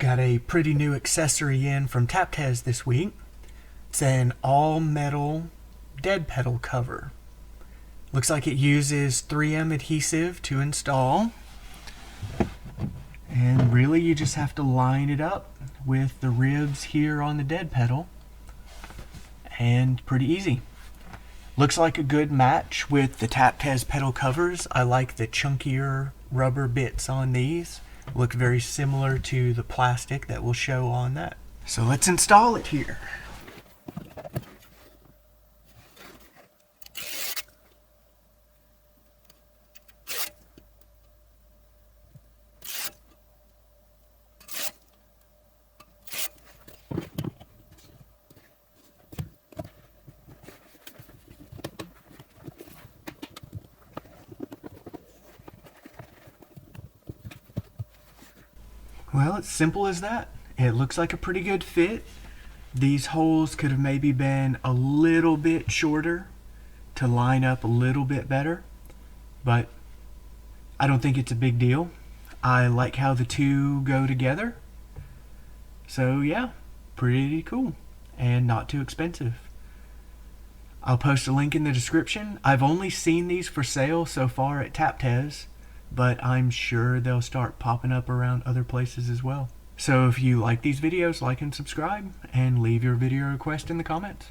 Got a pretty new accessory in from TAPTES this week. It's an all-metal dead pedal cover. Looks like it uses 3M adhesive to install. And really you just have to line it up with the ribs here on the dead pedal. And pretty easy. Looks like a good match with the TAPTES pedal covers. I like the chunkier rubber bits on these. Look very similar to the plastic that we'll show on that. So let's install it here. Well, it's simple as that. It looks like a pretty good fit. These holes could have maybe been a little bit shorter to line up a little bit better, but I don't think it's a big deal. I like how the two go together. So yeah, pretty cool and not too expensive. I'll post a link in the description. I've only seen these for sale so far at TAPTES, but I'm sure they'll start popping up around other places as well. So if you like these videos, like and subscribe, and leave your video request in the comments.